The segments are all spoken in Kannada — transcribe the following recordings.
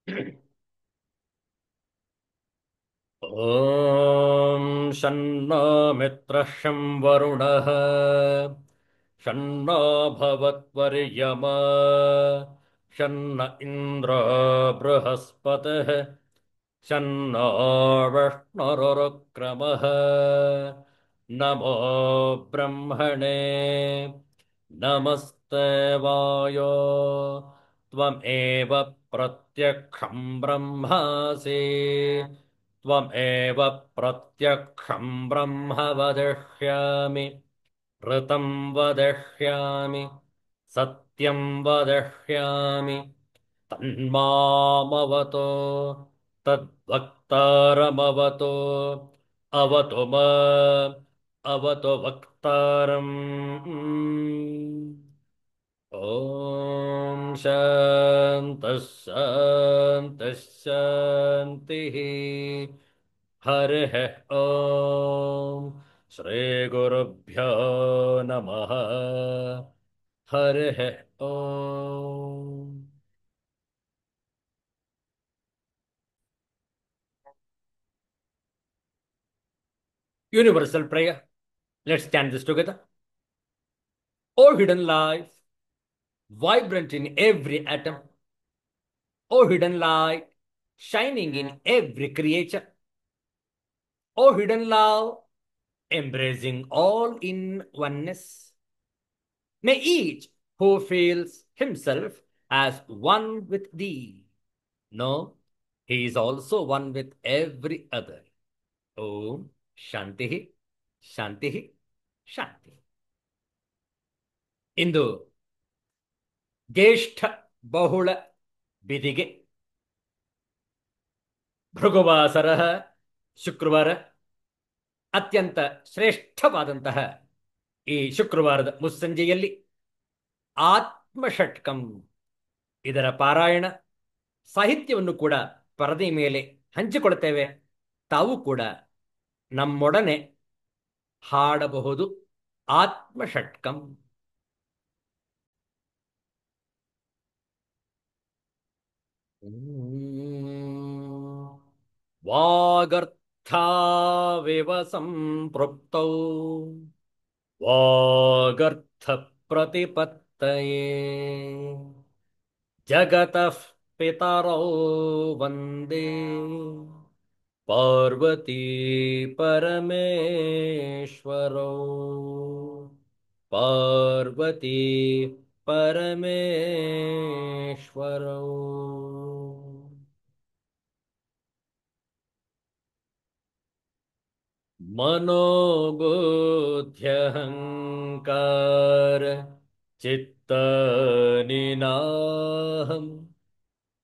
ॐ शन्नो मित्रः शं वरुणः शन्नो भवत्वर्यमा शन्न इन्द्रो बृहस्पतिः शन्नो विष्णुरुक्रमः नमो ब्रह्मणे नमस्ते वायो त्वमेव प्रत्यक्षं ब्रह्मासि त्वमेव प्रत्यक्षं ब्रह्म वदिष्यामि ऋतं वदिष्यामि सत्यं वदिष्यामि तन्मामवतो तद्वक्तारमवतो अवतु अवतु वक्तारम् ॐ शान्तः शान्तः शान्तिः हरिः ॐ श्रीगुरुभ्यो नमः हरिः ॐ Universal prayer. Let's chant this together. O hidden life, vibrant in every atom. O hidden light, shining in every creature. O hidden love, embracing all in oneness. May each who feels himself as one with thee know he is also one with every other. Om Shanti Shanti Shanti. ಇಂದು ಜ್ಯೇಷ್ಠ ಬಹುಳ ಬಿದಿಗೆ ಭೃಗುವಾಸರ ಶುಕ್ರವಾರ ಅತ್ಯಂತ ಶ್ರೇಷ್ಠವಾದಂತಹ ಈ ಶುಕ್ರವಾರದ ಮುಸ್ಸಂಜೆಯಲ್ಲಿ ಆತ್ಮಷಟ್ಕಂ ಇದರ ಪಾರಾಯಣ ಸಾಹಿತ್ಯವನ್ನು ಕೂಡ ಪರದೆ ಮೇಲೆ ಹಂಚಿಕೊಳ್ತೇವೆ. ತಾವು ಕೂಡ ನಮ್ಮೊಡನೆ ಹಾಡಬಹುದು. ಆತ್ಮಷಟ್ಕಂ. वागर्थाविव सम्पृक्तौ वागर्थप्रतिपत्तये जगतः पितरौ वन्दे पार्वती परमेश्वरौ पार्वती परमेश्वरौ. मनोबुद्ध्यहङ्कार चित्तनिनाहम्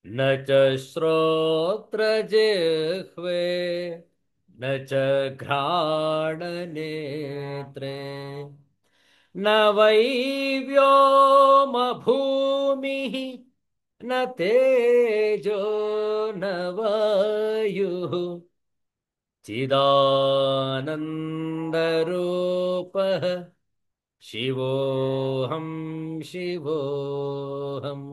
न च श्रोत्रजिह्वे न च घ्राणनेत्रे न वै व्योमभूमिः न तेजो न वायुः चिदानन्दरूपः शिवोऽहं शिवोऽहम्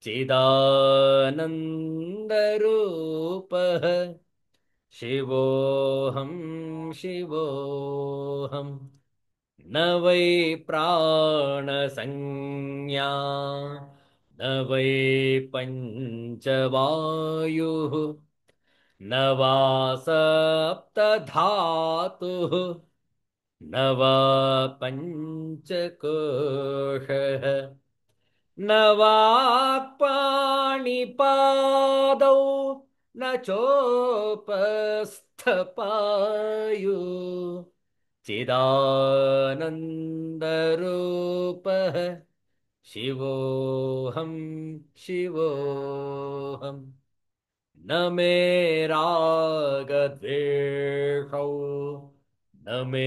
चिदानन्दरूपः शिवोऽहं शिवोऽहम्. न वै प्राणसंज्ञा न वै पञ्चवायुः न वा सप्तधातुः न वा पञ्चकोशः न वाक्पाणिपादौ न चोपस्थपायु चिदानन्दरूपः शिवोऽहं शिवोऽहम्. न मे रागद्वेषौ न मे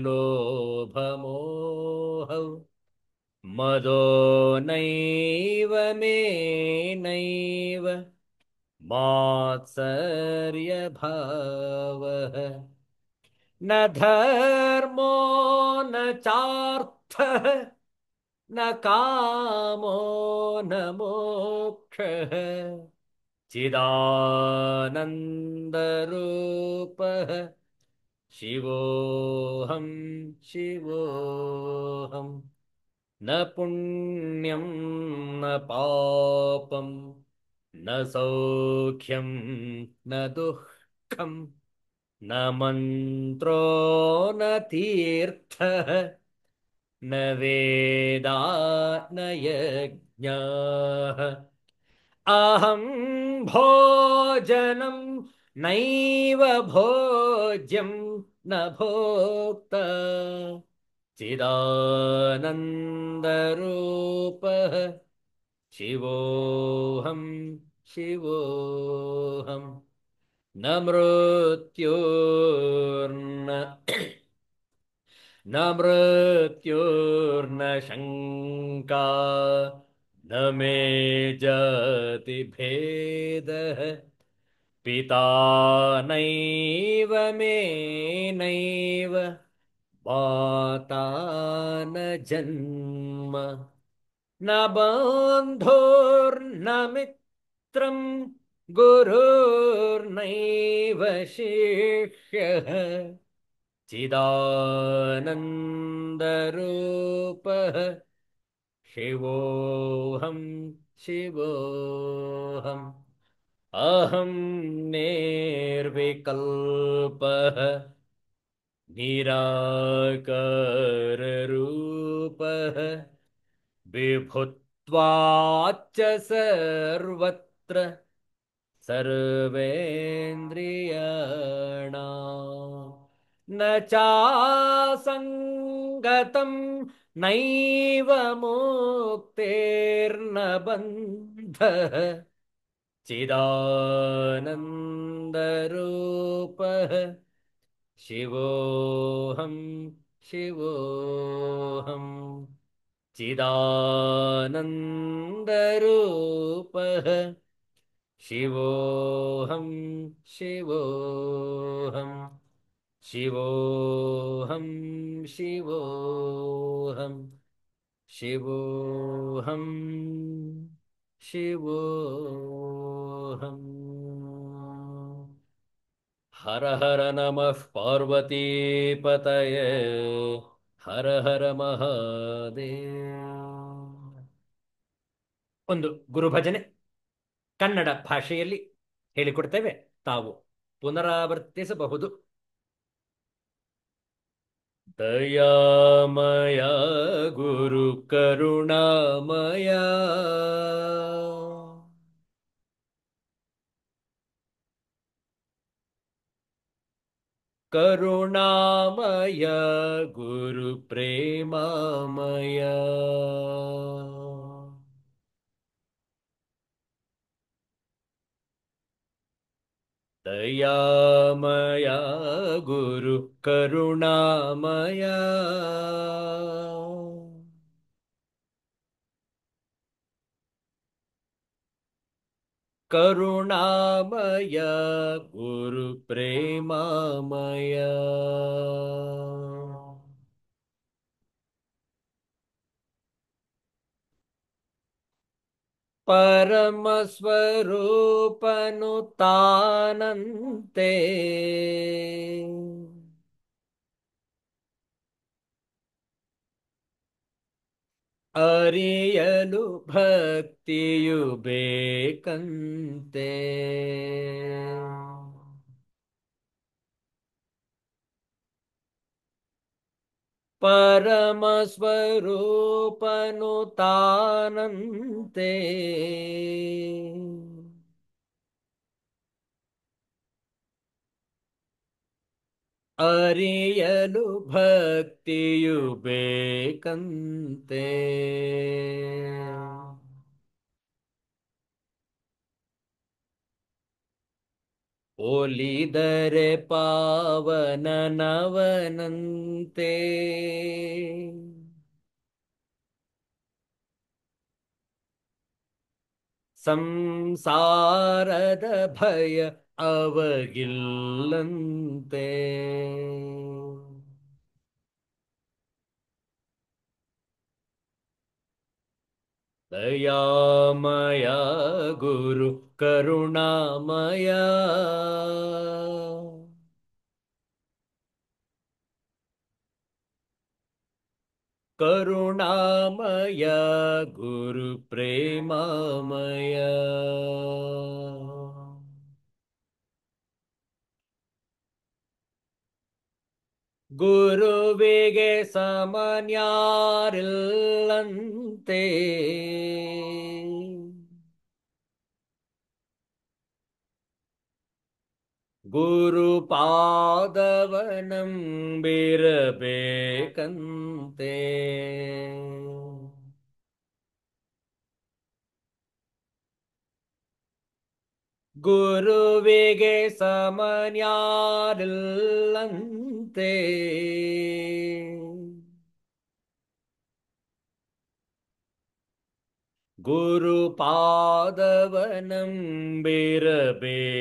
लोभमोहौ मदो नैव मे नैव मात्सर्यभावः न धर्मो न चार्थः न कामो न मोक्षः चिदानन्दरूपः शिवोऽहं शिवोऽहम् न पुण्यं न पापं न सौख्यं न दुःखं न मन्त्रो न तीर्थः न वेदा न यज्ञः अहं भोजनं नैव भोज्यं न भोक्ता चिदानन्दरूपः शिवोऽहं शिवोऽहम् न मृत्युर्न न मृत्युर्न शङ्का न मे जातिभेदः पिता नैव मे नैव माता न जन्म न बन्धुर्न मित्रं गुरुर्नैव शिष्यः चिदानन्दरूपः शिवोऽहं शिवोऽहम् अहं निर्विकल्पः निराकाररूपः विभुत्वाच्च सर्वत्र सर्वेन्द्रियाणाम् न चासङ्गतं नैव मुक्तेर्न बन्धः चिदानन्दरूपः शिवोऽहं शिवोऽहम् चिदानन्दरूपः शिवोऽहं शिवोऽहम् शिवोऽहं शिवोऽहम् शिवोऽहं शिवोऽहम् हर हर नमः पार्वतीपतये हर हर ಮಹಾದೇವ. ಒಂದು ಗುರುಭಜನೆ ಕನ್ನಡ ಭಾಷೆಯಲ್ಲಿ ಹೇಳಿಕೊಡ್ತೇವೆ, ತಾವು ಪುನರಾವರ್ತಿಸಬಹುದು. ದಯಾಮಯ ಗುರು ಕರುಣಾಮಯ ಕರುಣಾಮಯ ಗುರು ಪ್ರೇಮಾಮಯ ದಯಾಮಯ ಗುರು ಕರುಣಾಮಯ ಕರುಣಾಮಯ ಗುರು ಪ್ರೇಮಾಮಯ ಪರಮ ಸ್ವರೂಪನು ತಾನಂತೆ ಅರಿಯಲು ಭಕ್ತಿಯು ಬೇಕಂತೆ. ಪರಮ ಸ್ವರೂಪನು ತಾನಂತೆ ಅರಿಯಲು ಭಕ್ತಿಯು ಬೇಕಂತೆ. ಒಲಿದರೆ ಪಾವನನವನಂತೆ ಸಂಸಾರದ ಭಯ ಅವಗಿಲ್ಲಂತೆ. ದಯಾಮಯ ಗುರು ಕರುಣಾಮಯ ಕರುಣಾಮಯ ಗುರು ಪ್ರೇಮಮಯ ಗುರುವಿಗೆ ಸಮನ್ಯಾರಿಲ್ಲಂತೆ ಗುರುಪಾದವನಂಬಿರಬೇಕಂತೆ ಗುರುವಿಗೆ ಸಮನ್ಯಾರಿಲ್ಲಂತೆ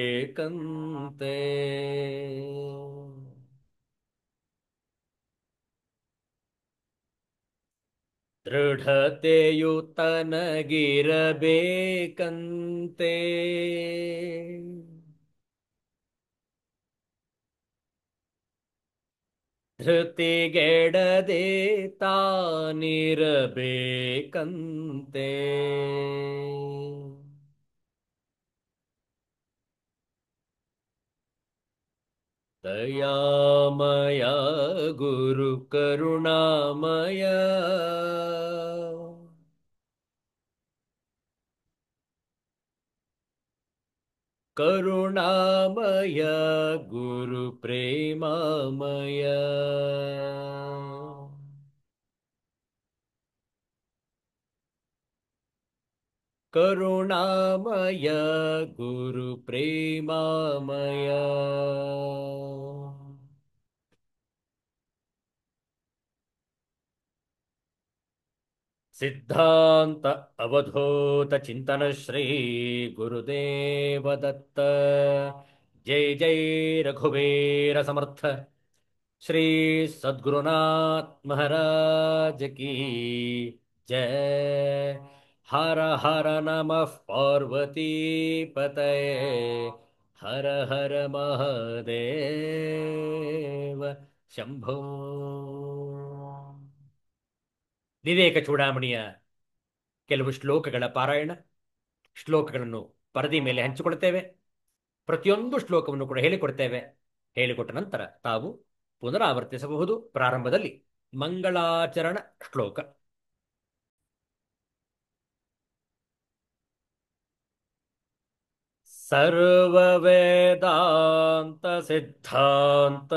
ಗುರುಪಾದವನಂಬಿರಬೇಕಂತೆ ದೃಢತೆಯು ತನಗಿರಬೇಕಂತೆ ಧೃತಿಗೆಡದೆ ತಾನಿರಬೇಕಂತೆ ದಯಾಮಯ ಗುರು ಕರುಣಾಮಯ ಕರುಣಾಮಯ ಗುರು ಪ್ರೇಮಮಯ ಕರುಣಾಮಯ ಗುರು ಪ್ರೇಮಮಯ ಸಿದ್ಧಾಂತ ಅವಧೂತ ಚಿಂತನ ಶ್ರೀ ಗುರುದೇವ ದತ್ತ ಜೈ ಜೈ ರಘುವೀರ ಸಮರ್ಥ ಶ್ರೀ ಸದ್ಗುರುನಾಥ ಮಹಾರಾಜ ಕಿ ಜಯ ಹರ ಹರ ನಮಃ ಪಾರ್ವತಿ ಪತಯೇ ಹರ ಹರ ಮಹಾದೇವ ಶಂಭೋ ವಿವೇಕ ಚೂಡಾಮಣಿಯ ಕೆಲವು ಶ್ಲೋಕಗಳ ಪಾರಾಯಣ. ಶ್ಲೋಕಗಳನ್ನು ಪರದಿ ಮೇಲೆ ಹಂಚಿಕೊಡ್ತೇವೆ. ಪ್ರತಿಯೊಂದು ಶ್ಲೋಕವನ್ನು ಕೂಡ ಹೇಳಿಕೊಡ್ತೇವೆ. ಹೇಳಿಕೊಟ್ಟ ನಂತರ ತಾವು ಪುನರಾವರ್ತಿಸಬಹುದು. ಪ್ರಾರಂಭದಲ್ಲಿ ಮಂಗಳಾಚರಣ ಶ್ಲೋಕ. ಸರ್ವವೇದಾಂತ ಸಿದ್ಧಾಂತ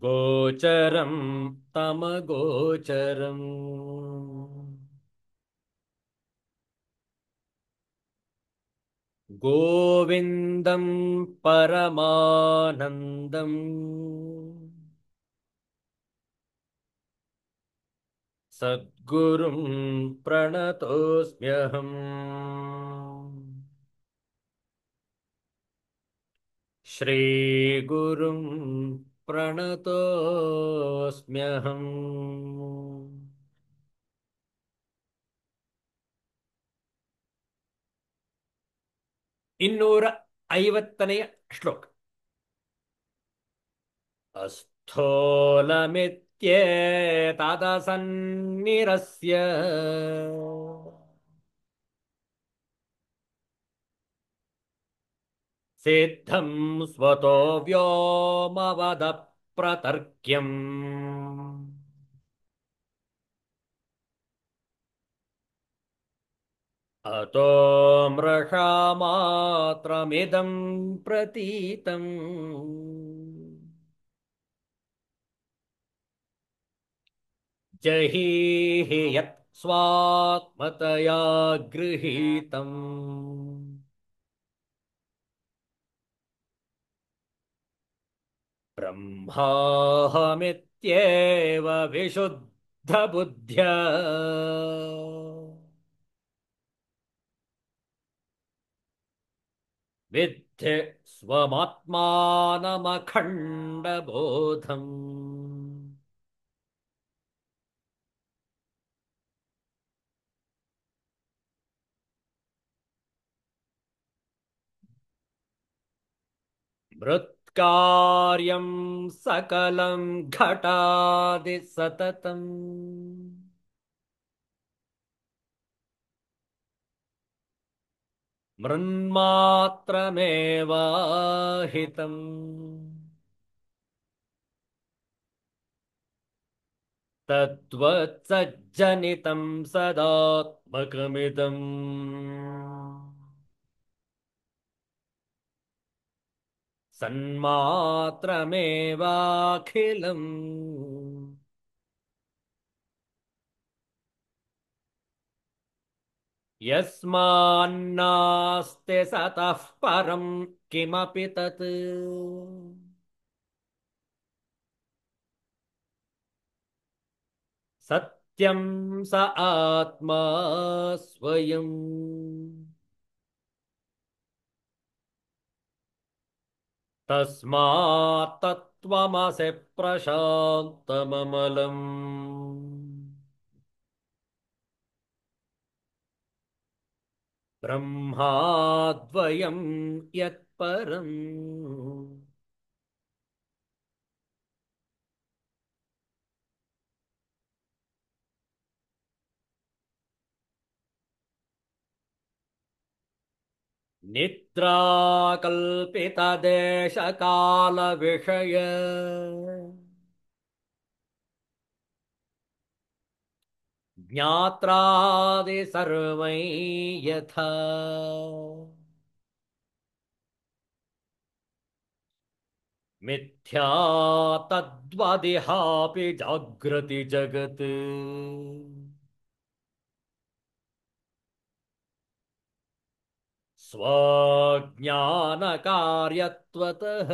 ಗೋಚರಂ ತಮಗೋಚರಂ ಗೋವಿಂದಂ ಪರಮಾನಂದಂ ಸದ್ಗುರುಂ ಪ್ರಣತೋಸ್ಮ್ಯಹಂ. ಶ್ರೀಗುರುಂ ಪ್ರಣತೋಸ್ಮ್ಯಹಂ. 250ನೇ ಶ್ಲೋಕ. ಅಸ್ಥೂಲಮಿತ್ಯೇತದಸನ್ನಿರಸ್ಯ ಸಿದ್ಧಂ ಸ್ವತೋ ವ್ಯೋಮವದ ಪ್ರತರ್ಕ್ಯಂ ಅತೋ ಮೃಷಾಮಾತ್ರಮಿದಂ ಪ್ರತೀತಂ ಜಹೀಹಿ ಯತ್ ಸ್ವಾತ್ಮತಯಾ ಗೃಹೀತಂ ಬ್ರಹ್ಮಾಹಮಿತ್ಯೇವ ವಿಶುದ್ಧ ಬುದ್ಧ್ಯ ವಿದ್ಧಿ ಸ್ವಮಾತ್ಮಾನಮಖಂಡಬೋಧಂ. मृत्कार्यं सकलं घटादि सततम् मृन्मात्रमेवाहितम् तद्वत्सज्जनितं सदात्मकमिदम् सन्मात्रमेवाखिलम् यस्मान्नास्ति सतः परं किमपि तत् सत्यं स आत्मा स्वयम् तस्मात् तत्त्वमसि प्रशान्तममलम् ब्रह्माद्वयं यत्परम् निद्राकल्पितदेशकालविषय ज्ञात्रादि सर्वै यथा मिथ्या तद्वदिहापि जागृति जगत् स्वज्ञानकार्यत्वतः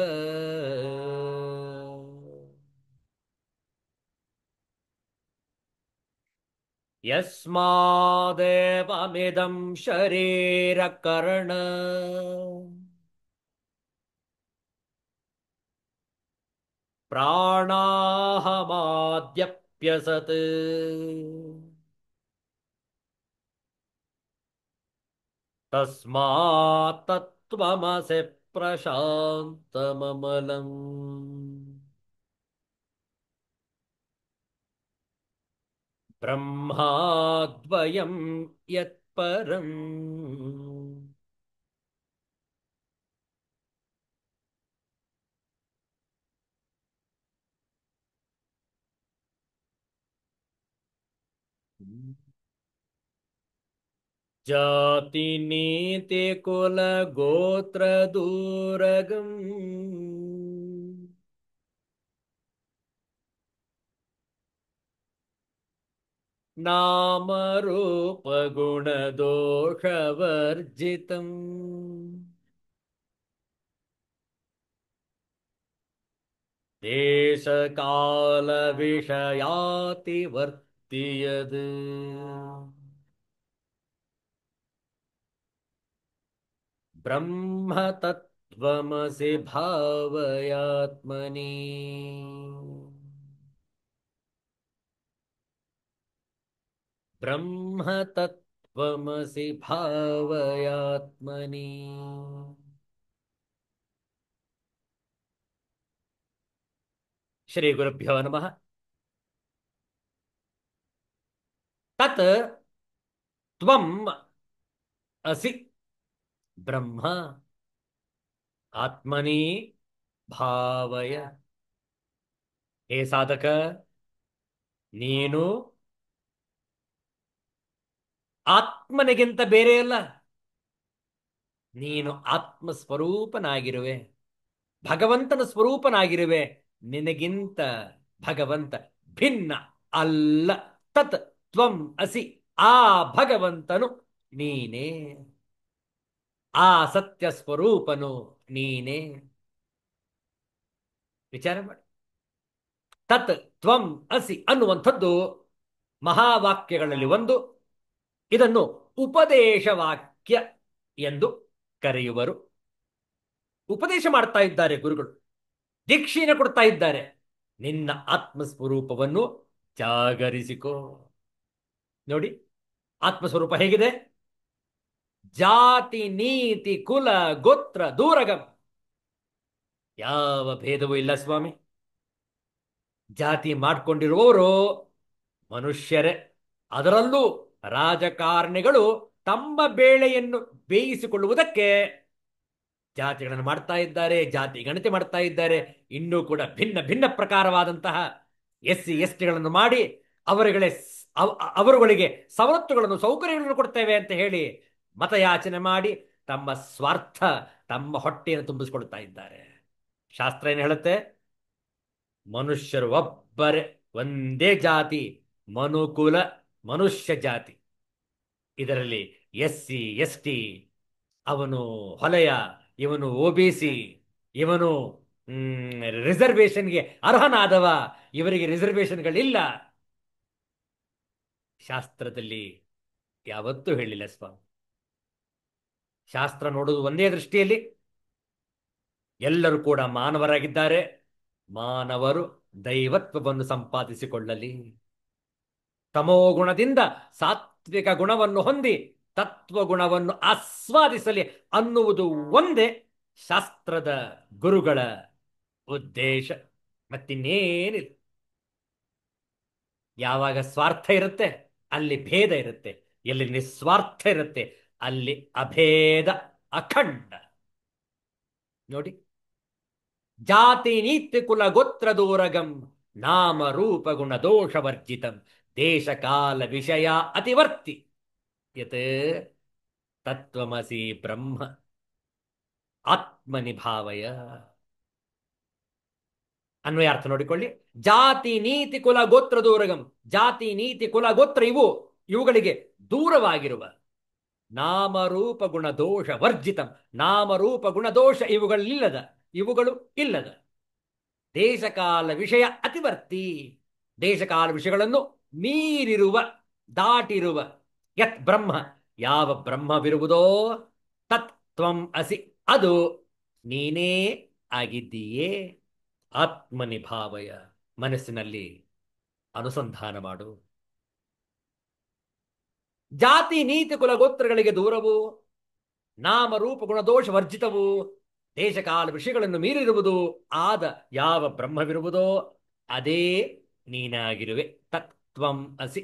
यस्मादेवमिदं शरीरकर्ण प्राणाहमाद्यप्यसत् तस्मात् तत्त्वमसि प्रशान्तममलम् ब्रह्माद्वयं यत्परम् जाति नीति कुल गोत्र दूरगम् नाम रूप गुण दोषवर्जितम् देश काल विषयातिवर्ति यद् ब्रह्म तत्त्वमसि भावयात्मनि ब्रह्म तत्त्वमसि भावयात्मनि श्री गुरुभ्यो नमः तत् त्वम् असि ब्रह्म आत्मनि भावय हे साधक ನೀನು ಆತ್ಮನಿಗಿಂತ ಬೇರೆ ಅಲ್ಲ ನೀನು ಆತ್ಮ ಸ್ವರೂಪನಾಗಿರುವೆ ಭಗವಂತನ ಸ್ವರೂಪನಾಗಿರುವೆ ನಿನಗಿಂತ ಭಗವಂತ ಭಿನ್ನ ಅಲ್ಲ ತತ್ ತ್ವಂ ಅಸಿ ಆ ಭಗವಂತನು ನೀನೇ ಆ ಸತ್ಯ ಸ್ವರೂಪನು ನೀನೇ ವಿಚಾರ ಮಾಡಿ ತತ್ ತ್ವಂ ಅಸಿ ಅನ್ನುವಂಥದ್ದು ಮಹಾವಾಕ್ಯಗಳಲ್ಲಿ ಒಂದು ಇದನ್ನು ಉಪದೇಶ ವಾಕ್ಯ ಎಂದು ಕರೆಯುವರು ಉಪದೇಶ ಮಾಡ್ತಾ ಇದ್ದಾರೆ ಗುರುಗಳು ದೀಕ್ಷೆಯನ್ನು ಕೊಡ್ತಾ ಇದ್ದಾರೆ ನಿನ್ನ ಆತ್ಮಸ್ವರೂಪವನ್ನು ಜಾಗರಿಸಿಕೋ ನೋಡಿ ಆತ್ಮಸ್ವರೂಪ ಹೇಗಿದೆ ಜಾತಿ ನೀತಿ ಕುಲ ಗೋತ್ರ ದೂರಗಂ ಯಾವ ಭೇದವೂ ಇಲ್ಲ ಸ್ವಾಮಿ. ಜಾತಿ ಮಾಡ್ಕೊಂಡಿರುವವರು ಮನುಷ್ಯರೇ. ಅದರಲ್ಲೂ ರಾಜಕಾರಣಿಗಳು ತಮ್ಮ ಬೇಳೆಯನ್ನು ಬೇಯಿಸಿಕೊಳ್ಳುವುದಕ್ಕೆ ಜಾತಿಗಳನ್ನು ಮಾಡ್ತಾ ಇದ್ದಾರೆ, ಜಾತಿ ಗಣತಿ ಮಾಡ್ತಾ ಇದ್ದಾರೆ. ಇನ್ನೂ ಕೂಡ ಭಿನ್ನ ಭಿನ್ನ ಪ್ರಕಾರವಾದಂತಹ SC ST ಗಳನ್ನು ಮಾಡಿ ಅವರುಗಳಿಗೆ ಸವಲತ್ತುಗಳನ್ನು ಸೌಕರ್ಯಗಳನ್ನು ಕೊಡ್ತೇವೆ ಅಂತ ಹೇಳಿ ಮತಯಾಚನೆ ಮಾಡಿ ತಮ್ಮ ಸ್ವಾರ್ಥ, ತಮ್ಮ ಹೊಟ್ಟೆಯನ್ನು ತುಂಬಿಸಿಕೊಳ್ತಾ ಇದ್ದಾರೆ. ಶಾಸ್ತ್ರ ಏನು ಹೇಳುತ್ತೆ? ಮನುಷ್ಯರು ಒಬ್ಬರೇ, ಒಂದೇ ಜಾತಿ, ಮನುಕುಲ, ಮನುಷ್ಯ ಜಾತಿ. ಇದರಲ್ಲಿ SC ST, ಅವನು ಹೊಲೆಯ, ಇವನು OBC, ಇವನು ರಿಸರ್ವೇಶನ್ಗೆ ಅರ್ಹನಾದವ, ಇವರಿಗೆ ರಿಸರ್ವೇಶನ್ಗಳಿಲ್ಲ. ಶಾಸ್ತ್ರದಲ್ಲಿ ಯಾವತ್ತೂ ಹೇಳಿಲ್ಲ ಸ್ವಾಮಿ. ಶಾಸ್ತ್ರ ನೋಡುವುದು ಒಂದೇ ದೃಷ್ಟಿಯಲ್ಲಿ, ಎಲ್ಲರೂ ಕೂಡ ಮಾನವರಾಗಿದ್ದಾರೆ, ಮಾನವರು ದೈವತ್ವವನ್ನು ಸಂಪಾದಿಸಿಕೊಳ್ಳಲಿ, ತಮೋಗುಣದಿಂದ ಸಾತ್ವಿಕ ಗುಣವನ್ನು ಹೊಂದಿ ತತ್ವಗುಣವನ್ನು ಆಸ್ವಾದಿಸಲಿ ಅನ್ನುವುದು ಒಂದೇ ಶಾಸ್ತ್ರದ ಗುರುಗಳ ಉದ್ದೇಶ, ಮತ್ತಿನ್ನೇನಿಲ್ಲ. ಯಾವಾಗ ಸ್ವಾರ್ಥ ಇರುತ್ತೆ ಅಲ್ಲಿ ಭೇದ ಇರುತ್ತೆ, ಎಲ್ಲಿ ನಿಸ್ವಾರ್ಥ ಇರುತ್ತೆ ಅಲ್ಲಿ ಅಭೇದ ಅಖಂಡ. ನೋಡಿ, ಜಾತಿ ನೀತಿ ಕುಲ ಗೋತ್ರ ದೂರಗಂ ನಾಮ ರೂಪ ಗುಣ ದೋಷ ವರ್ಜಿತಂ ದೇಶ ಕಾಲ ವಿಷಯ ಅತಿವರ್ತಿ ಯತ್ ತತ್ವಮಸಿ ಬ್ರಹ್ಮ ಆತ್ಮನಿಭಾವಯ. ಅನ್ವಯಾರ್ಥ ನೋಡಿಕೊಳ್ಳಿ. ಜಾತಿ ನೀತಿ ಕುಲ ಗೋತ್ರ ದೂರಗಂ, ಜಾತಿ ನೀತಿ ಕುಲ ಗೋತ್ರ ಇವುಗಳಿಗೆ ದೂರವಾಗಿರುವ ನಾಮರೂಪ ಗುಣ ದೋಷ ವರ್ಜಿತಂ, ನಾಮರೂಪ ಗುಣದೋಷ ಇವುಗಳು ಇಲ್ಲದ ದೇಶಕಾಲ ವಿಷಯ ಅತಿವರ್ತಿ, ದೇಶಕಾಲ ವಿಷಯಗಳನ್ನು ಮೀರಿರುವ, ದಾಟಿರುವ ಯತ್ ಬ್ರಹ್ಮ, ಯಾವ ಬ್ರಹ್ಮವಿರುವುದೋ ತತ್ ತ್ವಂ ಅಸಿ, ಅದು ನೀನೇ ಆಗಿದ್ದೀಯೇ. ಆತ್ಮನಿಭಾವಯ, ಮನಸ್ಸಿನಲ್ಲಿ ಅನುಸಂಧಾನ ಮಾಡು. ಜಾತಿ ನೀತಿ ಕುಲ ಗೋತ್ರಗಳಿಗೆ ದೂರವು, ನಾಮರೂಪ ಗುಣದೋಷ ವರ್ಜಿತವು, ದೇಶಕಾಲ ವಿಷಯಗಳನ್ನು ಮೀರಿರುವುದು ಆದ ಯಾವ ಬ್ರಹ್ಮವಿರುವುದೋ ಅದೇ ನೀನಾಗಿರುವೆ. ತತ್ವಂ ಅಸಿ,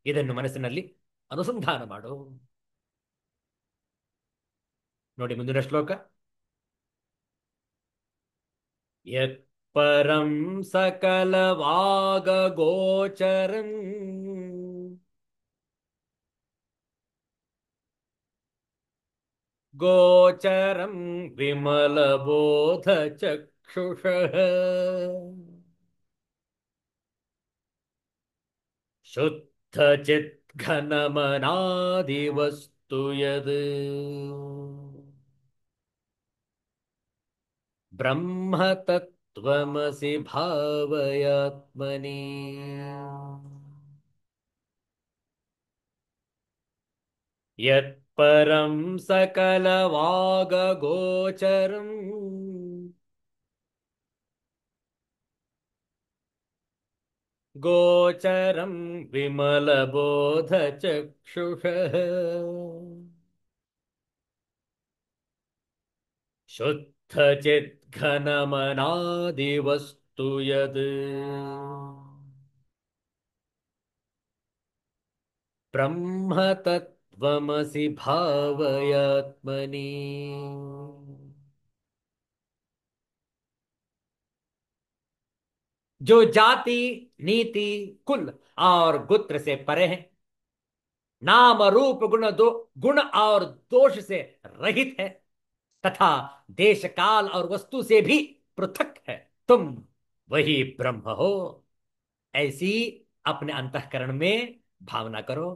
ಇದನ್ನು ಮನಸ್ಸಿನಲ್ಲಿ ಅನುಸಂಧಾನ ಮಾಡು. ನೋಡಿ ಮುಂದಿನ ಶ್ಲೋಕ. ಯತ್ ಪರಂ ಸಕಲವಾಗ ಗೋಚರಂ ಗೋಚರಂ ವಿಮಲಬೋಧ ಚಕ್ಷುಷಃ ಶುದ್ಧ ಚಿತ್ ಘನಮನಾದಿವಸ್ತು ಯದ್ ಬ್ರಹ್ಮ ತತ್ವಮಸಿ ಭಾವಯಾತ್ಮನಿ. ಯತ್ ಪರಂ ಸಕಲವಾಗ ಗೋಚರಂ ಗೋಚರಂ ವಿಮಲಬೋಧ ಚಕ್ಷುಷಃ ಶುದ್ಧ ಚಿತ್ ಘನಮನಾದಿವಸ್ತು ಯದ್ ಬ್ರಹ್ಮ ತತ್ವಮಸಿ ಭಾವಯಾತ್ಮನಿ. जो जाति नीति कुल और गोत्र से परे है, नाम रूप गुण और दोष से रहित है तथा देश काल और वस्तु से भी पृथक है, तुम वही ब्रह्म हो, ऐसी अपने अंतःकरण में भावना करो.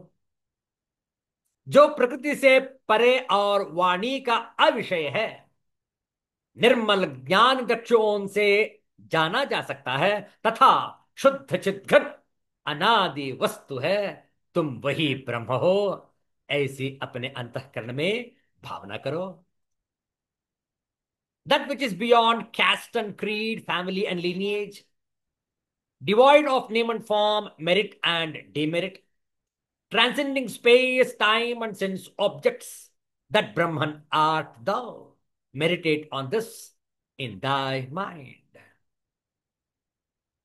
जो प्रकृति से परे और वाणी का अविषय है, निर्मल ज्ञान चक्षुओं से जाना जा सकता है तथा शुद्ध चिद्घन अनादि वस्तु है, तुम वही ब्रह्म हो, ऐसी अपने अंतःकरण में भावना करो. That which is beyond caste and creed, family and lineage, devoid of name and form, merit and demerit, transcending space, time and sense objects, that Brahman art thou. Meditate on this in thy mind.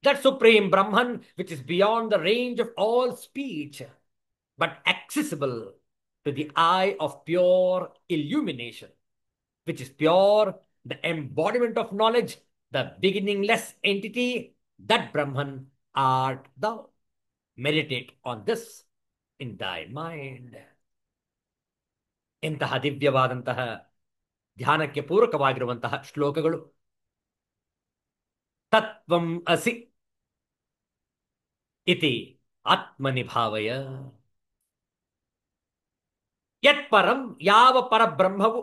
That supreme Brahman, which is beyond the range of all speech, but accessible to the eye of pure illumination, which is pure, the embodiment of knowledge, the beginningless entity, that Brahman art thou. Meditate on this in thy mind. ಇಂತಹ ದಿವ್ಯವಾದಂತಹ ಧ್ಯಾನಕ್ಕೆ ಪೂರಕವಾಗಿರುವಂತಹ ಶ್ಲೋಕಗಳು. ತತ್ವಂ ಅಸಿ ಇತಿ ಆತ್ಮನಿ ಭಾವಯ. ಯತ್ಪರಂ, ಯಾವ ಪರಬ್ರಹ್ಮವು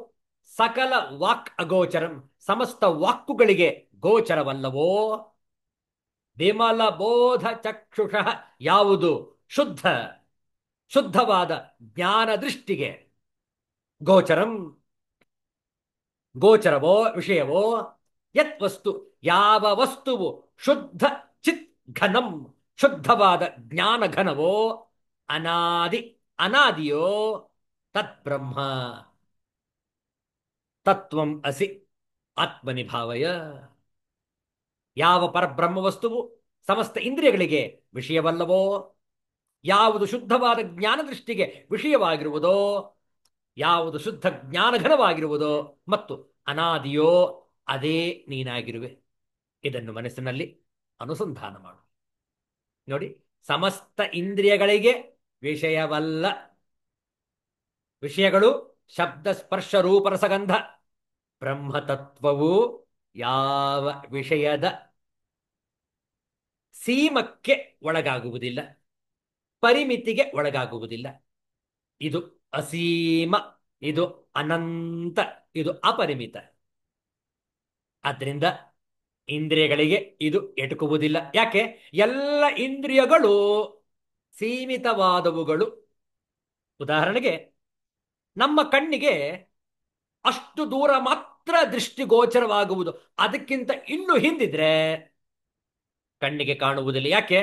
ಸಕಲ ವಾಕ್ ಅಗೋಚರಂ, ಸಮಸ್ತ ವಾಕ್ಕುಗಳಿಗೆ ಗೋಚರವಲ್ಲವೋ, ವಿಮಲ ಬೋಧ ಚಕ್ಷುಷಃ, ಯಾವುದು ಶುದ್ಧವಾದ ಜ್ಞಾನ ದೃಷ್ಟಿಗೆ ಗೋಚರಂ, ಗೋಚರವೋ ವಿಷಯವೋ, ಯತ್ ವಸ್ತು, ಯಾವ ವಸ್ತುವು ಶುದ್ಧ ಚಿತ್ ಘನಂ, ಶುದ್ಧವಾದ ಜ್ಞಾನ ಘನವೋ, ಅನಾದಿಯೋ, ತತ್ ಬ್ರಹ್ಮ ತತ್ವಂ ಅಸಿ ಆತ್ಮನಿ ಭಾವಯ. ಯಾವ ಪರಬ್ರಹ್ಮ ವಸ್ತುವು ಸಮಸ್ತ ಇಂದ್ರಿಯಗಳಿಗೆ ವಿಷಯವಲ್ಲವೋ, ಯಾವುದು ಶುದ್ಧವಾದ ಜ್ಞಾನ ದೃಷ್ಟಿಗೆ ವಿಷಯವಾಗಿರುವುದೋ, ಯಾವುದು ಶುದ್ಧ ಜ್ಞಾನಘನವಾಗಿರುವುದೋ ಮತ್ತು ಅನಾದಿಯೋ, ಅದೇ ನೀನಾಗಿರುವೆ. ಇದನ್ನು ಮನಸ್ಸಿನಲ್ಲಿ ಅನುಸಂಧಾನ ಮಾಡು. ನೋಡಿ, ಸಮಸ್ತ ಇಂದ್ರಿಯಗಳಿಗೆ ವಿಷಯವಲ್ಲ. ವಿಷಯಗಳು ಶಬ್ದ ಸ್ಪರ್ಶ ರೂಪ ರಸಗಂಧ. ಬ್ರಹ್ಮತತ್ವವು ಯಾವ ವಿಷಯದ ಸೀಮಕ್ಕೆ ಒಳಗಾಗುವುದಿಲ್ಲ, ಪರಿಮಿತಿಗೆ ಒಳಗಾಗುವುದಿಲ್ಲ. ಇದು ಅಸೀಮ, ಇದು ಅನಂತ, ಇದು ಅಪರಿಮಿತ. ಆದ್ದರಿಂದ ಇಂದ್ರಿಯಗಳಿಗೆ ಇದು ಎಟುಕುವುದಿಲ್ಲ. ಯಾಕೆ? ಎಲ್ಲ ಇಂದ್ರಿಯಗಳು ಸೀಮಿತವಾದವುಗಳು. ಉದಾಹರಣೆಗೆ, ನಮ್ಮ ಕಣ್ಣಿಗೆ ಅಷ್ಟು ದೂರ ಮಾತ್ರ ದೃಷ್ಟಿಗೋಚರವಾಗುವುದು. ಅದಕ್ಕಿಂತ ಇನ್ನು ಹಿಂದಿದ್ರೆ ಕಣ್ಣಿಗೆ ಕಾಣುವುದಿಲ್ಲ. ಯಾಕೆ?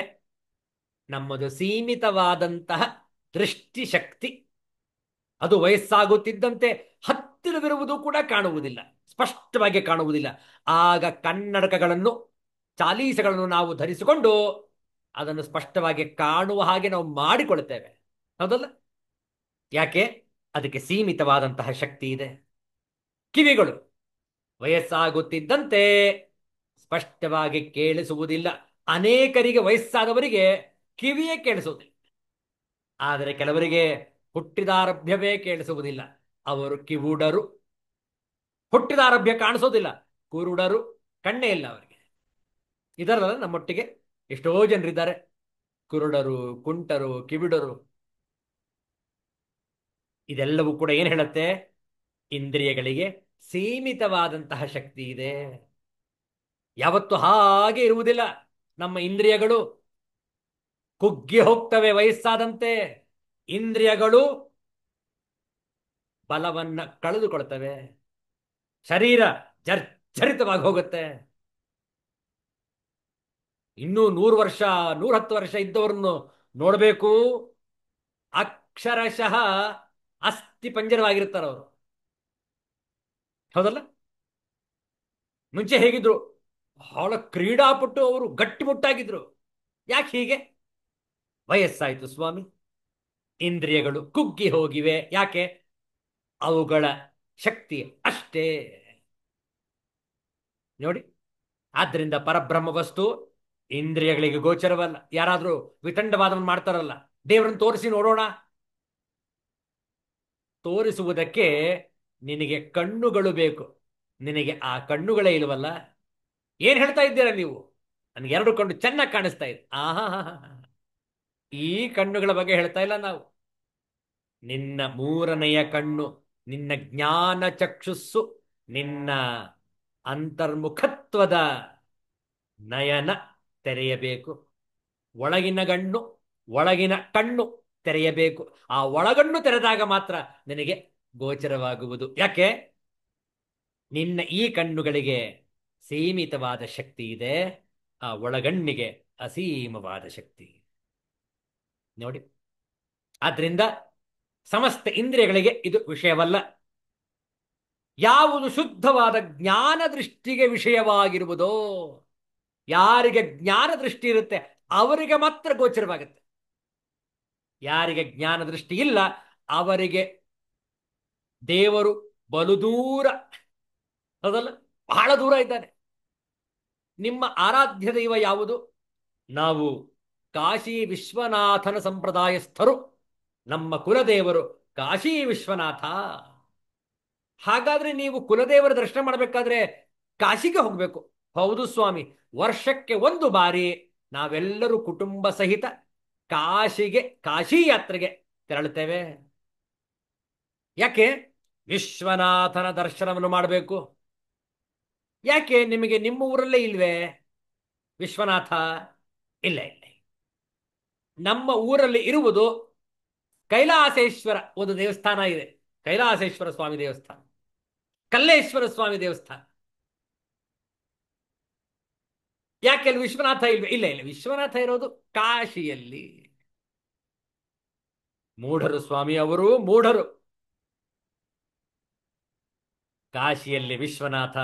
ನಮ್ಮದು ಸೀಮಿತವಾದಂತಹ ದೃಷ್ಟಿಶಕ್ತಿ. ಅದು ವಯಸ್ಸಾಗುತ್ತಿದ್ದಂತೆ ಹತ್ತಿರವಿರುವುದು ಕೂಡ ಕಾಣುವುದಿಲ್ಲ, ಸ್ಪಷ್ಟವಾಗಿ ಕಾಣುವುದಿಲ್ಲ. ಆಗ ಕನ್ನಡಕಗಳನ್ನು, ಚಾಲೀಸಗಳನ್ನು ನಾವು ಧರಿಸಿಕೊಂಡು ಅದನ್ನು ಸ್ಪಷ್ಟವಾಗಿ ಕಾಣುವ ಹಾಗೆ ನಾವು ಮಾಡಿಕೊಳ್ಳುತ್ತೇವೆ, ಹೌದಲ್ಲ? ಯಾಕೆ? ಅದಕ್ಕೆ ಸೀಮಿತವಾದಂತಹ ಶಕ್ತಿ ಇದೆ. ಕಿವಿಗಳು ವಯಸ್ಸಾಗುತ್ತಿದ್ದಂತೆ ಸ್ಪಷ್ಟವಾಗಿ ಕೇಳಿಸುವುದಿಲ್ಲ. ಅನೇಕರಿಗೆ, ವಯಸ್ಸಾದವರಿಗೆ ಕಿವಿಯೇ ಕೇಳಿಸುವುದಿಲ್ಲ. ಆದರೆ ಕೆಲವರಿಗೆ ಹುಟ್ಟಿದಾರಭ್ಯವೇ ಕೇಳಿಸುವುದಿಲ್ಲ. ಅವರು ಕಿವುಡರು. ಹುಟ್ಟಿದಾರಭ್ಯ ಕಾಣಿಸೋದಿಲ್ಲ, ಕುರುಡರು, ಕಣ್ಣೇ ಇಲ್ಲ ಅವರಿಗೆ. ಇದರಲ್ಲ ನಮ್ಮೊಟ್ಟಿಗೆ ಎಷ್ಟೋ ಜನರಿದ್ದಾರೆ, ಕುರುಡರು, ಕುಂಟರು, ಕಿವಿಡರು. ಇದೆಲ್ಲವೂ ಕೂಡ ಏನು ಹೇಳುತ್ತೆ? ಇಂದ್ರಿಯಗಳಿಗೆ ಸೀಮಿತವಾದಂತಹ ಶಕ್ತಿ ಇದೆ. ಯಾವತ್ತು ಹಾಗೆ ಇರುವುದಿಲ್ಲ. ನಮ್ಮ ಇಂದ್ರಿಯಗಳು ಕುಗ್ಗಿ ಹೋಗ್ತವೆ ವಯಸ್ಸಾದಂತೆ. ಇಂದ್ರಿಯಗಳು ಬಲವನ್ನ ಕಳೆದುಕೊಳ್ತವೆ. ಶರೀರ ಜರ್ಜರಿತವಾಗಿ ಹೋಗುತ್ತೆ. ಇನ್ನೂ 100 ವರ್ಷ, 110 ವರ್ಷ ಇದ್ದವರನ್ನು ನೋಡಬೇಕು, ಅಕ್ಷರಶಃ ಅಸ್ಥಿ ಪಂಜರವಾಗಿರ್ತಾರೆ ಅವರು, ಹೌದಲ್ಲ? ಮುಂಚೆ ಹೇಗಿದ್ರು? ಬಹಳ ಕ್ರೀಡಾಪಟು, ಅವರು ಗಟ್ಟಿಮುಟ್ಟಾಗಿದ್ರು. ಯಾಕೆ ಹೀಗೆ? ವಯಸ್ಸಾಯ್ತು ಸ್ವಾಮಿ. ಇಂದ್ರಿಯಗಳು ಕುಗ್ಗಿ ಹೋಗಿವೆ. ಯಾಕೆ? ಅವುಗಳ ಶಕ್ತಿ ಅಷ್ಟೇ. ನೋಡಿ, ಆದ್ದರಿಂದ ಪರಬ್ರಹ್ಮ ವಸ್ತು ಇಂದ್ರಿಯಗಳಿಗೆ ಗೋಚರವಲ್ಲ. ಯಾರಾದ್ರೂ ವಿತಂಡವಾದವನ್ನು ಮಾಡ್ತಾರಲ್ಲ, ದೇವರನ್ನು ತೋರಿಸಿ ನೋಡೋಣ. ತೋರಿಸುವುದಕ್ಕೆ ನಿನಗೆ ಕಣ್ಣುಗಳು ಬೇಕು. ನಿನಗೆ ಆ ಕಣ್ಣುಗಳೇ ಇಲ್ವಲ್ಲ. ಏನ್ ಹೇಳ್ತಾ ಇದ್ದೀರಾ ನೀವು? ನನಗೆ 2 ಕಣ್ಣು ಚೆನ್ನಾಗಿ ಕಾಣಿಸ್ತಾ ಇದೆ. ಆಹಾ, ಈ ಕಣ್ಣುಗಳ ಬಗ್ಗೆ ಹೇಳ್ತಾ ಇಲ್ಲ ನಾವು. ನಿನ್ನ 3ನೆಯ ಕಣ್ಣು, ನಿನ್ನ ಜ್ಞಾನ ಚಕ್ಷುಸ್ಸು, ನಿನ್ನ ಅಂತರ್ಮುಖತ್ವದ ನಯನ ತೆರೆಯಬೇಕು. ಒಳಗಿನ ಕಣ್ಣು ತೆರೆಯಬೇಕು. ಆ ಒಳಗಣ್ಣು ತೆರೆದಾಗ ಮಾತ್ರ ನಿನಗೆ ಗೋಚರವಾಗುವುದು. ಯಾಕೆ? ನಿನ್ನ ಈ ಕಣ್ಣುಗಳಿಗೆ ಸೀಮಿತವಾದ ಶಕ್ತಿ ಇದೆ, ಆ ಒಳಗಣ್ಣಿಗೆ ಅಸೀಮವಾದ ಶಕ್ತಿ. ನೋಡಿ, ಆದ್ರಿಂದ ಸಮಸ್ತ ಇಂದ್ರಿಯಗಳಿಗೆ ಇದು ವಿಷಯವಲ್ಲ. ಯಾವುದು ಶುದ್ಧವಾದ ಜ್ಞಾನ ದೃಷ್ಟಿಗೆ ವಿಷಯವಾಗಿರುವುದೋ, ಯಾರಿಗೆ ಜ್ಞಾನ ದೃಷ್ಟಿ ಇರುತ್ತೆ ಅವರಿಗೆ ಮಾತ್ರ ಗೋಚರವಾಗುತ್ತೆ. ಯಾರಿಗೆ ಜ್ಞಾನ ದೃಷ್ಟಿ ಇಲ್ಲ ಅವರಿಗೆ ದೇವರು ಬಲು ದೂರ, ಹೌದಲ್ಲ, ಬಹಳ ದೂರ ಇದ್ದಾನೆ. ನಿಮ್ಮ ಆರಾಧ್ಯ ದೈವ ಯಾವುದು? ನಾವು ಕಾಶಿ ವಿಶ್ವನಾಥನ ಸಂಪ್ರದಾಯಸ್ಥರು. ನಮ್ಮ ಕುಲದೇವರು ಕಾಶಿ ವಿಶ್ವನಾಥ. ಹಾಗಾದ್ರೆ ನೀವು ಕುಲದೇವರ ದರ್ಶನ ಮಾಡಬೇಕಾದ್ರೆ ಕಾಶಿಗೆ ಹೋಗ್ಬೇಕು. ಹೌದು ಸ್ವಾಮಿ, ವರ್ಷಕ್ಕೆ ಒಂದು ಬಾರಿ ನಾವೆಲ್ಲರೂ ಕುಟುಂಬ ಸಹಿತ ಕಾಶಿ ಯಾತ್ರೆಗೆ ತೆರಳುತ್ತೇವೆ. ಯಾಕೆ? ವಿಶ್ವನಾಥನ ದರ್ಶನವನ್ನು ಮಾಡಬೇಕು. ಯಾಕೆ ನಿಮಗೆ ನಿಮ್ಮ ಊರಲ್ಲೇ ಇಲ್ವೇ ವಿಶ್ವನಾಥ? ಇಲ್ಲ ಇಲ್ಲ, ನಮ್ಮ ಊರಲ್ಲಿ ಇರುವುದು ಕೈಲಾಸೇಶ್ವರ ಒಂದು ದೇವಸ್ಥಾನ ಇದೆ. ಕೈಲಾಸೇಶ್ವರ ಸ್ವಾಮಿ ದೇವಸ್ಥಾನ, ಕಲ್ಲೇಶ್ವರ ಸ್ವಾಮಿ ದೇವಸ್ಥಾನ. ಯಾಕೆ ಅಲ್ಲಿ ವಿಶ್ವನಾಥ ಇಲ್ವೇ? ಇಲ್ಲ ಇಲ್ಲ, ವಿಶ್ವನಾಥ ಇರೋದು ಕಾಶಿಯಲ್ಲಿ. ಮೂಢರು ಸ್ವಾಮಿ, ಅವರು ಮೂಢರು. ಕಾಶಿಯಲ್ಲಿ ವಿಶ್ವನಾಥ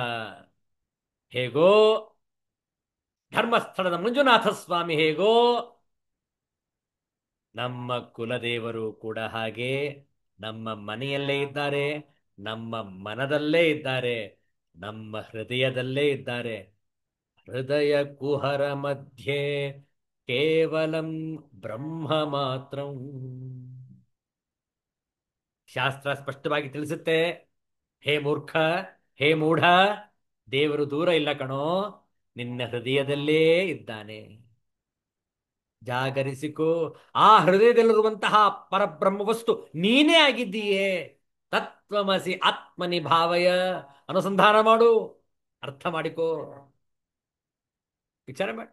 ಹೇಗೋ, ಧರ್ಮಸ್ಥಳದ ಮಂಜುನಾಥ ಸ್ವಾಮಿ ಹೇಗೋ, ನಮ್ಮ ಕುಲದೇವರು ಕೂಡ ಹಾಗೆ ನಮ್ಮ ಮನೆಯಲ್ಲೇ ಇದ್ದಾರೆ, ನಮ್ಮ ಮನದಲ್ಲೇ ಇದ್ದಾರೆ, ನಮ್ಮ ಹೃದಯದಲ್ಲೇ ಇದ್ದಾರೆ. ಹೃದಯ ಕುಹರ ಮಧ್ಯೆ ಕೇವಲಂ ಬ್ರಹ್ಮ ಮಾತ್ರ. ಶಾಸ್ತ್ರ ಸ್ಪಷ್ಟವಾಗಿ ತಿಳಿಸುತ್ತೆ. ಹೇ ಮೂರ್ಖ, ಹೇ ಮೂಢ, ದೇವರು ದೂರ ಇಲ್ಲ ಕಣೋ, ನಿನ್ನ ಹೃದಯದಲ್ಲೇ ಇದ್ದಾನೆ. ಜಾಗರಿಸಿಕೋ. ಆ ಹೃದಯದಲ್ಲಿರುವಂತಹ ಪರಬ್ರಹ್ಮ ವಸ್ತು ನೀನೇ ಆಗಿದ್ದೀಯೇ. ತತ್ವಮಸಿ ಆತ್ಮನಿ ಭಾವಯ. ಅನುಸಂಧಾನ ಮಾಡು, ಅರ್ಥ ಮಾಡಿಕೋ, ವಿಚಾರ ಮಾಡಿ.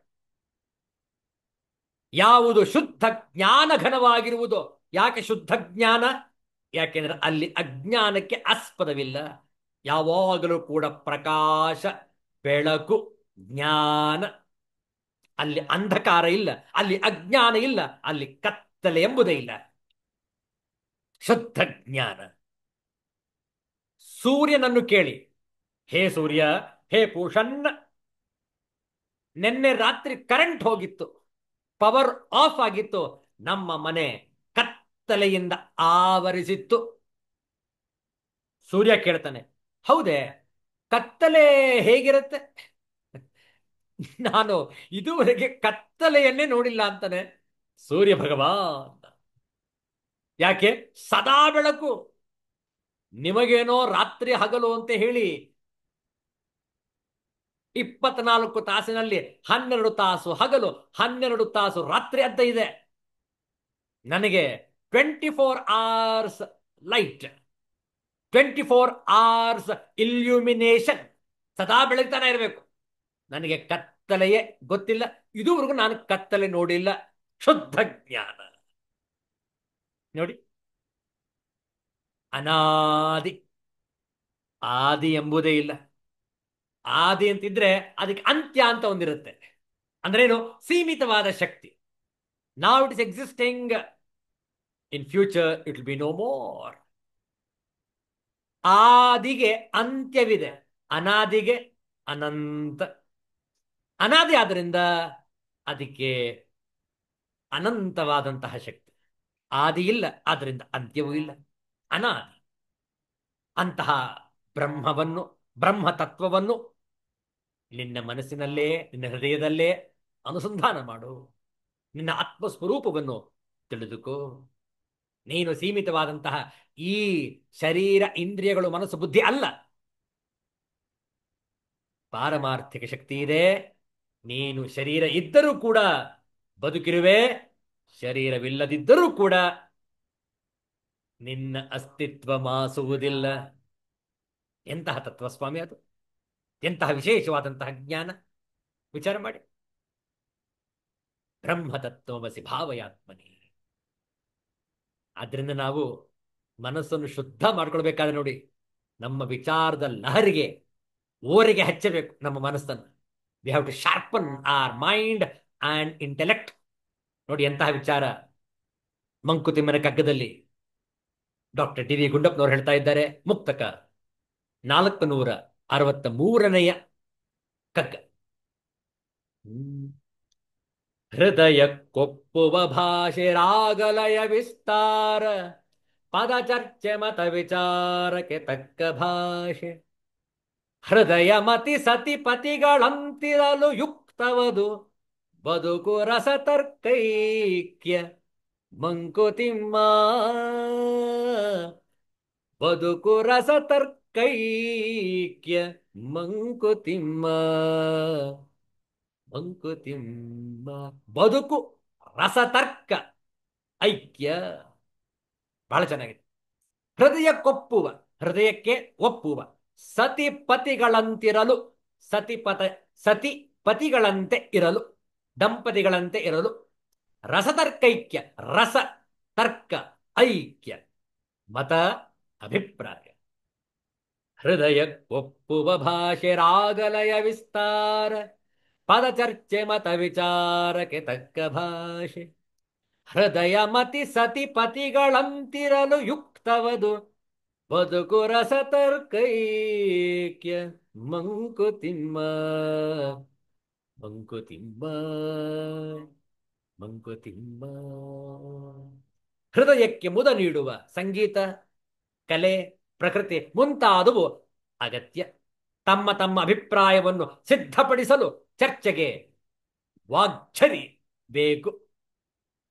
ಯಾವುದು ಶುದ್ಧ ಜ್ಞಾನ ಘನವಾಗಿರುವುದೋ. ಯಾಕೆ ಶುದ್ಧ ಜ್ಞಾನ? ಯಾಕೆಂದ್ರೆ ಅಲ್ಲಿ ಅಜ್ಞಾನಕ್ಕೆ ಆಸ್ಪದವಿಲ್ಲ. ಯಾವಾಗಲೂ ಕೂಡ ಪ್ರಕಾಶ, ಬೆಳಕು, ಜ್ಞಾನ. ಅಲ್ಲಿ ಅಂಧಕಾರ ಇಲ್ಲ, ಅಲ್ಲಿ ಅಜ್ಞಾನ ಇಲ್ಲ, ಅಲ್ಲಿ ಕತ್ತಲೆ ಎಂಬುದೇ ಇಲ್ಲ. ಶುದ್ಧ ಜ್ಞಾನ. ಸೂರ್ಯನನ್ನು ಕೇಳಿ, ಹೇ ಸೂರ್ಯ, ಹೇ ಪೂಷನ್, ನಿನ್ನೆ ರಾತ್ರಿ ಕರೆಂಟ್ ಹೋಗಿತ್ತು, ಪವರ್ ಆಫ್ ಆಗಿತ್ತು, ನಮ್ಮ ಮನೆ ಕತ್ತಲೆಯಿಂದ ಆವರಿಸಿತ್ತು. ಸೂರ್ಯ ಕೇಳ್ತಾನೆ, ಹೌದೇ, ಕತ್ತಲೆ ಹೇಗಿರುತ್ತೆ? ನಾನು ಇದುವರೆಗೆ ಕತ್ತಲೆಯನ್ನೇ ನೋಡಿಲ್ಲ ಅಂತಾನೆ ಸೂರ್ಯ ಭಗವಾನ್. ಯಾಕೆ? ಸದಾ ಬೆಳಕು. ನಿಮಗೇನೋ ರಾತ್ರಿ ಹಗಲು ಅಂತ ಹೇಳಿ 24 ತಾಸಿನಲ್ಲಿ 12 ತಾಸು ಹಗಲು, 12 ತಾಸು ರಾತ್ರಿ ಅಂತ ಇದೆ. ನನಗೆ 24 hours ಲೈಟ್, 24 hours ಇಲ್ಯೂಮಿನೇಷನ್, ಸದಾ ಬೆಳಗ್ತಾನೆ ಇರಬೇಕು. ನನಗೆ ಕತ್ತಲೆಯೇ ಗೊತ್ತಿಲ್ಲ, ಇದುವರೆಗೂ ನಾನು ಕತ್ತಲೆ ನೋಡಿಲ್ಲ. ಶುದ್ಧ ಜ್ಞಾನ ನೋಡಿ. ಅನಾದಿ, ಆದಿ ಎಂಬುದೇ ಇಲ್ಲ. ಆದಿ ಅಂತಿದ್ರೆ ಅದಕ್ಕೆ ಅಂತ್ಯ ಅಂತ ಒಂದಿರುತ್ತೆ. ಅಂದ್ರೇನು? ಸೀಮಿತವಾದ ಶಕ್ತಿ. ನಾವ್ it is existing, in future it will be no more. ಆದಿಗೆ ಅಂತ್ಯವಿದೆ, ಅನಾದಿಗೆ ಅನಂತ. ಅನಾದಿ ಆದ್ರಿಂದ ಅದಕ್ಕೆ ಅನಂತವಾದಂತಹ ಶಕ್ತಿ. ಆದಿ ಇಲ್ಲ, ಆದ್ರಿಂದ ಅಂತ್ಯವೂ ಇಲ್ಲ, ಅನಾದಿ. ಅಂತಹ ಬ್ರಹ್ಮವನ್ನು, ಬ್ರಹ್ಮ ತತ್ವವನ್ನು ನಿನ್ನ ಮನಸ್ಸಿನಲ್ಲೇ, ನಿನ್ನ ಹೃದಯದಲ್ಲೇ ಅನುಸಂಧಾನ ಮಾಡು. ನಿನ್ನ ಆತ್ಮಸ್ವರೂಪವನ್ನು ತಿಳಿದುಕೋ. ನೀನು ಸೀಮಿತವಾದಂತಹ ಈ ಶರೀರ, ಇಂದ್ರಿಯಗಳು, ಮನಸ್ಸು, ಬುದ್ಧಿ ಅಲ್ಲ. ಪಾರಮಾರ್ಥಿಕ ಶಕ್ತಿ ಇದೆ. ನೀನು ಶರೀರ ಇದ್ದರೂ ಕೂಡ ಬದುಕಿರುವೆ, ಶರೀರವಿಲ್ಲದಿದ್ದರೂ ಕೂಡ ನಿನ್ನ ಅಸ್ತಿತ್ವ ಮಾಸುವುದಿಲ್ಲ. ಎಂತಹ ತತ್ವಸ್ವಾಮಿ ಅದು! ಎಂತಹ ವಿಶೇಷವಾದಂತಹ ಜ್ಞಾನ! ವಿಚಾರ ಮಾಡಿ. ಬ್ರಹ್ಮತತ್ವಮಸಿ ಭಾವಯಾತ್ಮನಿ. ಆದ್ರಿಂದ ನಾವು ಮನಸ್ಸನ್ನು ಶುದ್ಧ ಮಾಡ್ಕೊಳ್ಬೇಕಾದ್ರೆ ನೋಡಿ, ನಮ್ಮ ವಿಚಾರದ ಲಹರಿಗೆ ಓರಿಗೆ ಹಚ್ಚಬೇಕು ನಮ್ಮ ಮನಸ್ಸನ್ನು. We have to sharpen our mind and intellect. ನೋಡಿ ಎಂತಹ ವಿಚಾರ. ಮಂಕುತಿಮ್ಮನ ಕಗ್ಗದಲ್ಲಿ ಡಾಕ್ಟರ್ ಡಿ ವಿ ಗುಂಡಪ್ಪನವರು ಹೇಳ್ತಾ ಇದ್ದಾರೆ, ಮುಕ್ತಕ. 463ನೆಯ ಕಗ್ಗ. ಹೃದಯಕ್ಕೊಪ್ಪುವ ಭಾಷೆ ರಾಗಲಯ ವಿಸ್ತಾರ, ಪದಚರ್ಚೆ ಮತ ವಿಚಾರಕ್ಕೆ ತಕ್ಕ ಭಾಷೆ. ಹೃದಯ ಮತಿ ಸತಿಪತಿಗಳಂತಿರಲು ಯುಕ್ತವದು, ಬದುಕು ರಸತರ್ಕೈಕ್ಯ ಮಂಕುತಿಮ್ಮ. ಬದುಕು ರಸತರ್ಕೈಕ್ಯ ಮಂಕುತಿಮ್ಮ. ಮಂಕುತಿಮ್ಮ. ಬದುಕು ರಸತರ್ಕ ಐಕ್ಯ. ಬಹಳ ಚೆನ್ನಾಗಿದೆ. ಹೃದಯಕ್ಕೊಪ್ಪುವ, ಹೃದಯಕ್ಕೆ ಒಪ್ಪುವ, ಸತಿಪತಿಗಳಂತಿರಲು, ಸತಿಪತ ಸತಿಪತಿಗಳಂತೆ ಇರಲು, ದಂಪತಿಗಳಂತೆ ಇರಲು, ರಸತರ್ಕೈಕ್ಯ, ರಸ ತರ್ಕ ಐಕ್ಯ, ಮತ ಅಭಿಪ್ರಾಯ. ಹೃದಯಕ್ಕೊಪ್ಪುವ ಭಾಷೆ ರಾಗಲಯ ವಿಸ್ತಾರ, ಪದಚರ್ಚೆ ಮತ ವಿಚಾರಕ್ಕೆ ತಕ್ಕ ಭಾಷೆ. ಹೃದಯ ಮತಿ ಸತಿಪತಿಗಳಂತಿರಲು ಯುಕ್ತವದು, ಬದುಕು ರಸತರ್ಕೈಕ್ಯ ಮಂಕುತಿಮ್ಮ. ಮಂಕುತಿಮ್ಮ. ಮಂಕುತಿಮ್ಮ. ಹೃದಯಕ್ಕೆ ಮುದ ನೀಡುವ ಸಂಗೀತ, ಕಲೆ, ಪ್ರಕೃತಿ ಮುಂತಾದವು ಅಗತ್ಯ. ತಮ್ಮ ತಮ್ಮ ಅಭಿಪ್ರಾಯವನ್ನು ಸಿದ್ಧಪಡಿಸಲು ಚರ್ಚೆಗೆ ವಾಗ್ಝರಿ ಬೇಕು.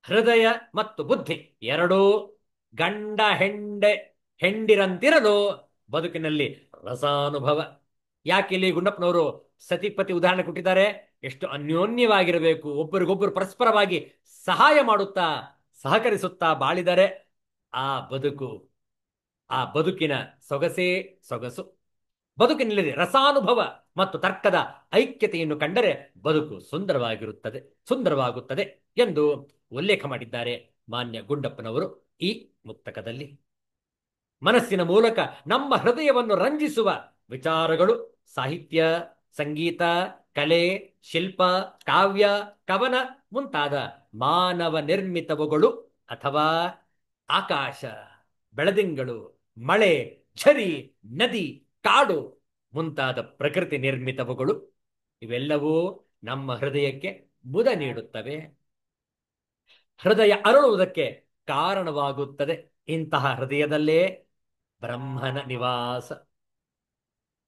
ಹೃದಯ ಮತ್ತು ಬುದ್ಧಿ ಎರಡೂ ಗಂಡ ಹೆಂಡಿರಂತಿರಲು ಬದುಕಿನಲ್ಲಿ ರಸಾನುಭವ. ಯಾಕಿಲ್ಲಿ ಗುಂಡಪ್ಪನವರು ಸತಿಪತಿ ಉದಾಹರಣೆ ಕೊಟ್ಟಿದ್ದಾರೆ? ಎಷ್ಟು ಅನ್ಯೋನ್ಯವಾಗಿರಬೇಕು, ಒಬ್ಬರಿಗೊಬ್ಬರು ಪರಸ್ಪರವಾಗಿ ಸಹಾಯ ಮಾಡುತ್ತಾ ಸಹಕರಿಸುತ್ತಾ ಬಾಳಿದರೆ ಆ ಬದುಕು, ಆ ಬದುಕಿನ ಸೊಗಸೇ ಸೊಗಸು. ಬದುಕಿನಲ್ಲಿ ರಸಾನುಭವ ಮತ್ತು ತರ್ಕದ ಐಕ್ಯತೆಯನ್ನು ಕಂಡರೆ ಬದುಕು ಸುಂದರವಾಗುತ್ತದೆ ಎಂದು ಉಲ್ಲೇಖ ಮಾಡಿದ್ದಾರೆ ಮಾನ್ಯ ಗುಂಡಪ್ಪನವರು ಈ ಮುಕ್ತಕದಲ್ಲಿ. ಮನಸ್ಸಿನ ಮೂಲಕ ನಮ್ಮ ಹೃದಯವನ್ನು ರಂಜಿಸುವ ವಿಚಾರಗಳು ಸಾಹಿತ್ಯ, ಸಂಗೀತ, ಕಲೆ, ಶಿಲ್ಪ, ಕಾವ್ಯ, ಕವನ ಮುಂತಾದ ಮಾನವ ನಿರ್ಮಿತವುಗಳು ಅಥವಾ ಆಕಾಶ, ಬೆಳದಿಂಗಳು, ಮಳೆ, ಝರಿ, ನದಿ, ಕಾಡು ಮುಂತಾದ ಪ್ರಕೃತಿ ನಿರ್ಮಿತವುಗಳು ಇವೆಲ್ಲವೂ ನಮ್ಮ ಹೃದಯಕ್ಕೆ ಮುದ ನೀಡುತ್ತವೆ, ಹೃದಯ ಅರಳುವುದಕ್ಕೆ ಕಾರಣವಾಗುತ್ತದೆ. ಇಂತಹ ಹೃದಯದಲ್ಲೇ ಬ್ರಹ್ಮನ ನಿವಾಸ.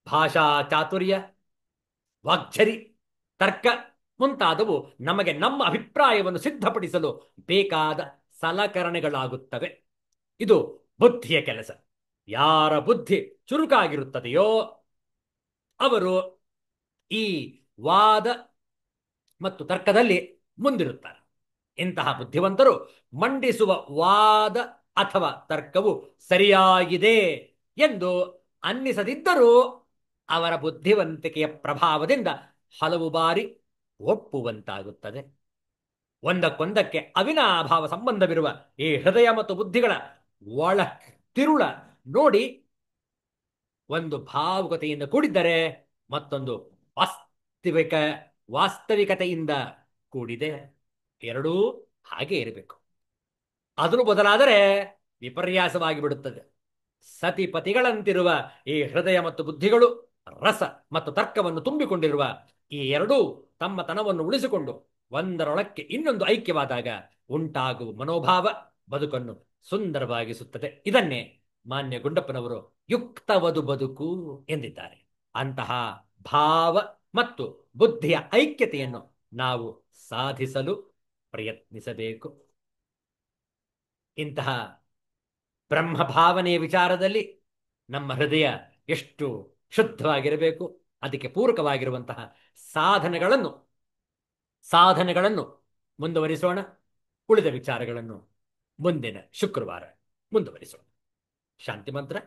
ಭಾಷಾ ಚಾತುರ್ಯ, ವಾಗ್ಝರಿ, ತರ್ಕ ಮುಂತಾದವು ನಮಗೆ ನಮ್ಮ ಅಭಿಪ್ರಾಯವನ್ನು ಸಿದ್ಧಪಡಿಸಲು ಬೇಕಾದ ಸಲಕರಣೆಗಳಾಗುತ್ತವೆ. ಇದು ಬುದ್ಧಿಯ ಕೆಲಸ. ಯಾರ ಬುದ್ಧಿ ಚುರುಕಾಗಿರುತ್ತದೆಯೋ ಅವರು ಈ ವಾದ ಮತ್ತು ತರ್ಕದಲ್ಲಿ ಮುಂದಿರುತ್ತಾರೆ. ಇಂತಹ ಬುದ್ಧಿವಂತರು ಮಂಡಿಸುವ ವಾದ ಅಥವಾ ತರ್ಕವು ಸರಿಯಾಗಿದೆ ಎಂದು ಅನ್ನಿಸದಿದ್ದರೂ ಅವರ ಬುದ್ಧಿವಂತಿಕೆಯ ಪ್ರಭಾವದಿಂದ ಹಲವು ಬಾರಿ ಒಪ್ಪುವಂತಾಗುತ್ತದೆ. ಒಂದಕ್ಕೊಂದಕ್ಕೆ ಅವಿನಾಭಾವ ಸಂಬಂಧವಿರುವ ಈ ಹೃದಯ ಮತ್ತು ಬುದ್ಧಿಗಳ ಒಳ ತಿರುಳ ನೋಡಿ ಒಂದು ಭಾವುಕತೆಯಿಂದ ಕೂಡಿದ್ದರೆ ಮತ್ತೊಂದು ವಾಸ್ತವಿಕತೆಯಿಂದ ಕೂಡಿದೆ. ಎರಡೂ ಹಾಗೆ ಇರಬೇಕು. ಅದನ್ನು ಬದಲಾದರೆ ವಿಪರ್ಯಾಸವಾಗಿ ಬಿಡುತ್ತದೆ. ಸತಿಪತಿಗಳಂತಿರುವ ಈ ಹೃದಯ ಮತ್ತು ಬುದ್ಧಿಗಳು ರಸ ಮತ್ತು ತರ್ಕವನ್ನು ತುಂಬಿಕೊಂಡಿರುವ ಈ ಎರಡೂ ತಮ್ಮ ತನವನ್ನು ಉಳಿಸಿಕೊಂಡು ಒಂದರೊಳಕ್ಕೆ ಇನ್ನೊಂದು ಐಕ್ಯವಾದಾಗ ಉಂಟಾಗುವ ಮನೋಭಾವ ಬದುಕನ್ನು ಸುಂದರವಾಗಿಸುತ್ತದೆ. ಇದನ್ನೇ ಮಾನ್ಯ ಗುಂಡಪ್ಪನವರು ಯುಕ್ತವದು ಬದುಕು ಎಂದಿದ್ದಾರೆ. ಅಂತಹ ಭಾವ ಮತ್ತು ಬುದ್ಧಿಯ ಐಕ್ಯತೆಯನ್ನು ನಾವು ಸಾಧಿಸಲು ಪ್ರಯತ್ನಿಸಬೇಕು. ಇಂತಹ ಬ್ರಹ್ಮ ಭಾವನೆಯ ವಿಚಾರದಲ್ಲಿ ನಮ್ಮ ಹೃದಯ ಎಷ್ಟು ಶುದ್ಧವಾಗಿರಬೇಕು, ಅದಕ್ಕೆ ಪೂರಕವಾಗಿರುವಂತಹ ಸಾಧನೆಗಳನ್ನು ಮುಂದುವರಿಸೋಣ. ಉಳಿದ ವಿಚಾರಗಳನ್ನು ಮುಂದಿನ ಶುಕ್ರವಾರ ಮುಂದುವರಿಸೋಣ. ಶಾಂತಿ ಮಂತ್ರ.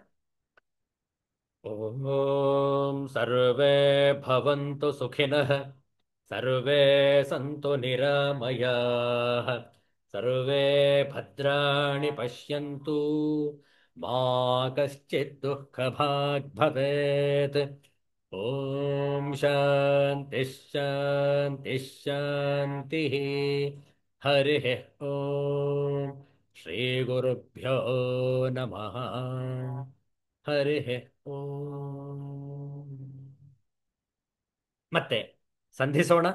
ಓಂ ಸರ್ವೇ ಭವಂತು ಸುಖಿನಃ, ಸರ್ವೇ ಸಂತು ನಿರಾಮಯಾಃ, ಸರ್ವೇ ಭದ್ರಾಣಿ ಪಶ್ಯಂತು, ಮಾ ಕಶ್ಚಿತ್ ದುಃಖಭಾಗ್ ಭವೇತ್. ಓಂ ಶಾಂತಿ ಶಾಂತಿ ಶಾಂತಿ. ಹರಿ ಓಂ. ಶ್ರೀ ಗುರುಭ್ಯೋ ನಮಃ. ಹರಿ ಓಂ. ಮತ್ತೆ ಸಂಧಿಸೋಣ.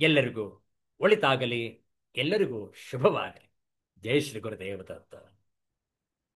ಎಲ್ಲರಿಗೂ ಒಳಿತಾಗಲಿ, ಎಲ್ಲರಿಗೂ ಶುಭವಾಗಲಿ. ಜೈ ಶ್ರೀ ಗುರುದೇವ ದತ್ತ.